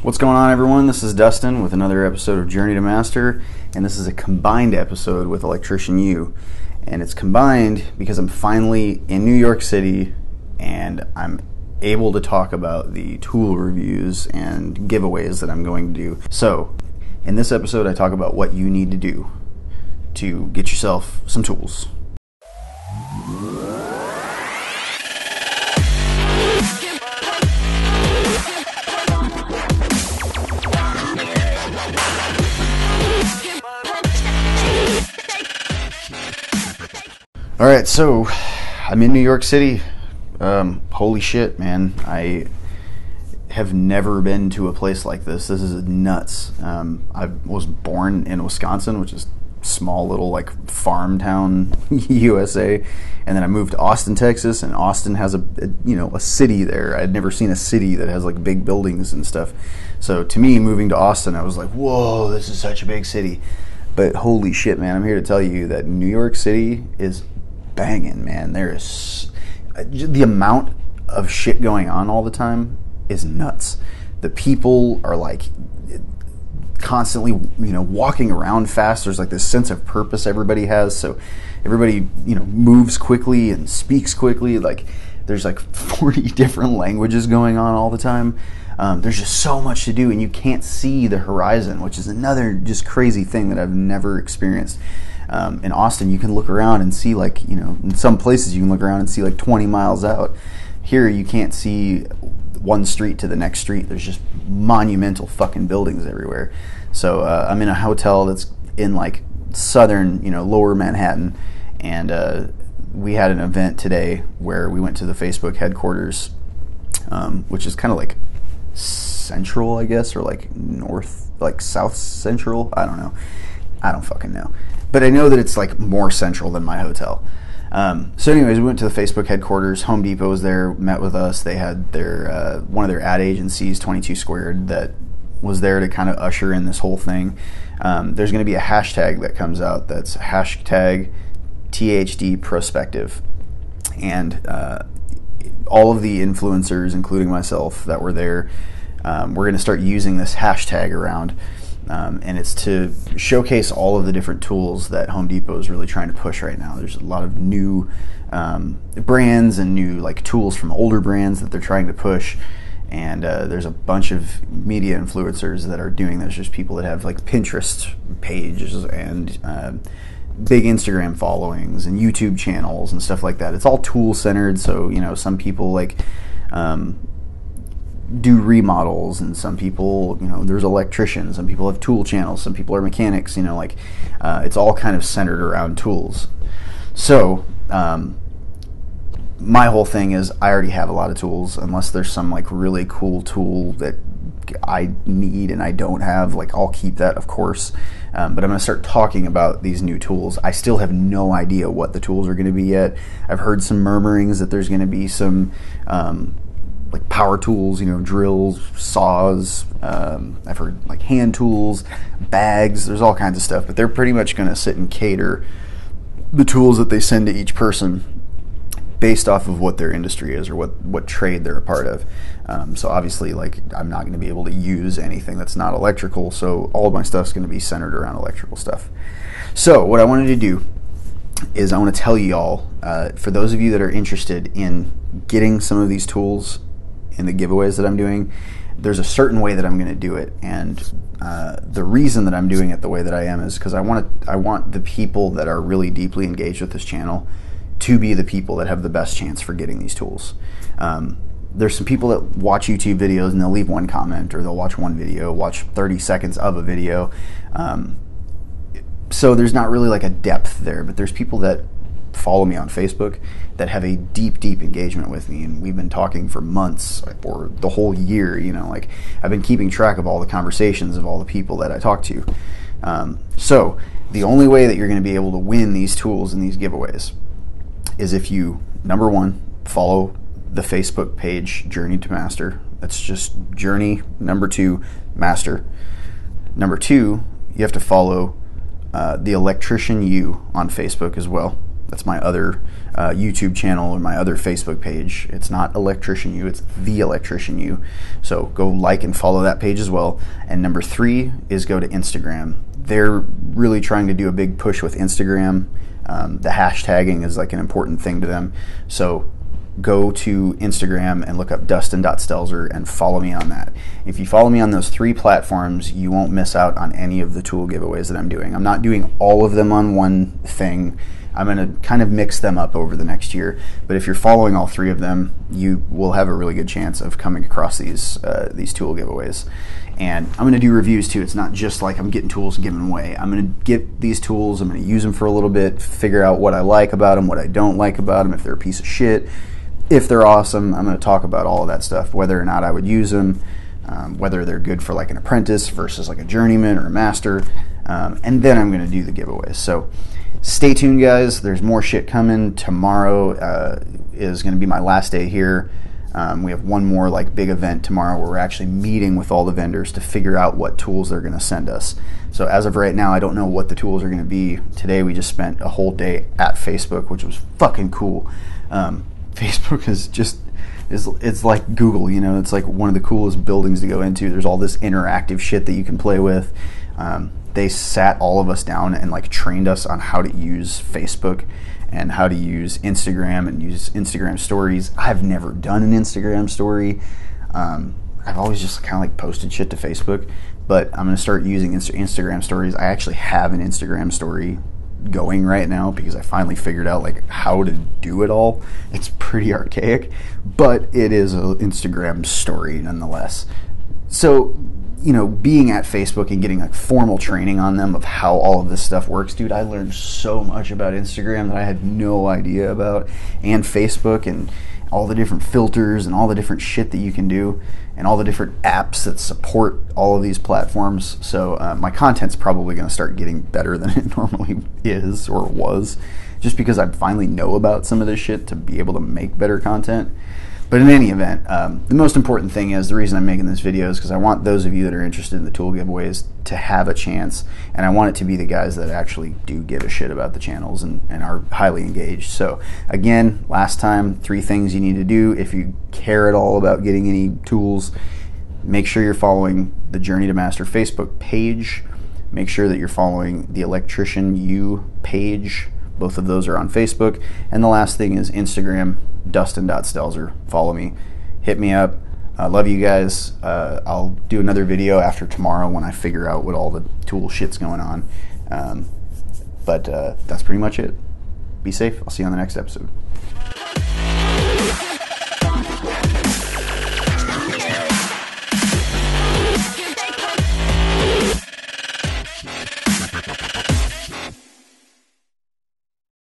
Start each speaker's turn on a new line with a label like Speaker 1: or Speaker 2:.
Speaker 1: What's going on, everyone? This is Dustin with another episode of Journey to Master, and this is a combined episode with Electrician U. And it's combined because I'm finally in New York City and I'm able to talk about the tool reviews and giveaways that I'm going to do. So, in this episode, I talk about what you need to do to get yourself some tools. Alright, so I'm in New York City. Holy shit, man. I have never been to a place like this. This is nuts. I was born in Wisconsin, which is small little like farm town, USA. And then I moved to Austin, Texas, and Austin has a city there. I'd never seen a city that has like big buildings and stuff. So to me, moving to Austin, I was like, whoa, this is such a big city. But holy shit, man, I'm here to tell you that New York City is banging, man. There is the amount of shit going on all the time is nuts. The people are like constantly, walking around fast. There's like this sense of purpose everybody has. So everybody, moves quickly and speaks quickly. Like there's like 40 different languages going on all the time. There's just so much to do, and you can't see the horizon, which is another just crazy thing that I've never experienced. In Austin, you can look around and see in some places you can look around and see like 20 miles out. Here you can't see one street to the next street. There's just monumental fucking buildings everywhere. So I'm in a hotel that's in like southern, lower Manhattan, and we had an event today where we went to the Facebook headquarters, which is kind of like central, I guess, or like north, like south central. I don't know. I don't fucking know. But I know that it's like more central than my hotel. So anyways, we went to the Facebook headquarters. Home Depot was there, met with us. They had their one of their ad agencies, 22 Squared, that was there to kind of usher in this whole thing. There's going to be a hashtag that comes out that's hashtag THDprospective. And all of the influencers, including myself, that were there, we're going to start using this hashtag around. And it's to showcase all of the different tools that Home Depot is really trying to push right now. There's a lot of new brands and new like tools from older brands that they're trying to push. And there's a bunch of media influencers that are doing this. There's people that have like Pinterest pages and big Instagram followings and YouTube channels and stuff like that. It's all tool centered. So, some people like do remodels, and some people, there's electricians, some people have tool channels, some people are mechanics, it's all kind of centered around tools. So my whole thing is I already have a lot of tools, unless there's some like really cool tool that I need and I don't have, like I'll keep that, of course. But I'm going to start talking about these new tools. I still have no idea what the tools are going to be yet. I've heard some murmurings that there's going to be some like power tools, drills, saws. I've heard like hand tools, bags. There's all kinds of stuff, but they're pretty much going to sit and cater the tools that they send to each person based off of what their industry is or what trade they're a part of. So obviously, like I'm not going to be able to use anything that's not electrical. So all of my stuff's going to be centered around electrical stuff. So what I wanted to do is I want to tell you all, for those of you that are interested in getting some of these tools in the giveaways that I'm doing, there's a certain way that I'm going to do it, and the reason that I'm doing it the way that I am is because I want the people that are really deeply engaged with this channel to be the people that have the best chance for getting these tools. There's some people that watch YouTube videos and they'll leave one comment, or they'll watch one video, watch 30 seconds of a video. So there's not really like a depth there, but there's people that follow me on Facebook that have a deep engagement with me, and we've been talking for months or the whole year. Like I've been keeping track of all the conversations of all the people that I talk to. So the only way that you're going to be able to win these tools and these giveaways is if you, number one, follow the Facebook page Journey to Master. That's just Journey, number 2, Master. Number 2, you have to follow the Electrician U on Facebook as well. That's my other YouTube channel or my other Facebook page. It's not Electrician U, it's The Electrician U. So go like and follow that page as well. And number 3 is go to Instagram. They're really trying to do a big push with Instagram. The hashtagging is like an important thing to them. So go to Instagram and look up Dustin.Stelzer and follow me on that. If you follow me on those 3 platforms, you won't miss out on any of the tool giveaways that I'm doing. I'm not doing all of them on one thing. I'm going to kind of mix them up over the next year. But if you're following all 3 of them, you will have a really good chance of coming across these tool giveaways. And I'm going to do reviews too. It's not just like I'm getting tools and giving them away. I'm going to get these tools, I'm going to use them for a little bit, figure out what I like about them, what I don't like about them, if they're a piece of shit. If they're awesome, I'm going to talk about all of that stuff, whether or not I would use them, whether they're good for like an apprentice versus like a journeyman or a master, and then I'm going to do the giveaways. So stay tuned, guys. There's more shit coming. Tomorrow is going to be my last day here. We have one more like big event tomorrow where we're actually meeting with all the vendors to figure out what tools they're going to send us. So as of right now, I don't know what the tools are going to be. Today we just spent a whole day at Facebook, which was fucking cool. Facebook is just, it's like Google, you know, it's like one of the coolest buildings to go into. There's all this interactive shit that you can play with. They sat all of us down and like trained us on how to use Facebook and how to use Instagram and use Instagram stories. I've never done an Instagram story. I've always just kind of like posted shit to Facebook, but I'm going to start using Instagram stories. I actually have an Instagram story going right now because I finally figured out like how to do it all. It's pretty archaic, but it is an Instagram story nonetheless. So, you know, being at Facebook and getting like formal training on them of how all of this stuff works, dude, I learned so much about Instagram that I had no idea about, and Facebook, and all the different filters and all the different shit that you can do and all the different apps that support all of these platforms. So my content's probably going to start getting better than it normally is or was, just because I finally know about some of this shit to be able to make better content. But in any event, the most important thing is, the reason I'm making this video is because I want those of you that are interested in the tool giveaways to have a chance, and I want it to be the guys that actually do give a shit about the channels and are highly engaged. So again, last time, 3 things you need to do if you care at all about getting any tools. Make sure you're following the Journey to Master Facebook page. Make sure that you're following the Electrician U page. Both of those are on Facebook. And the last thing is Instagram, Dustin.Stelzer. Follow me. Hit me up. I love you guys. I'll do another video after tomorrow when I figure out what all the tool shit's going on. But that's pretty much it. Be safe. I'll see you on the next episode.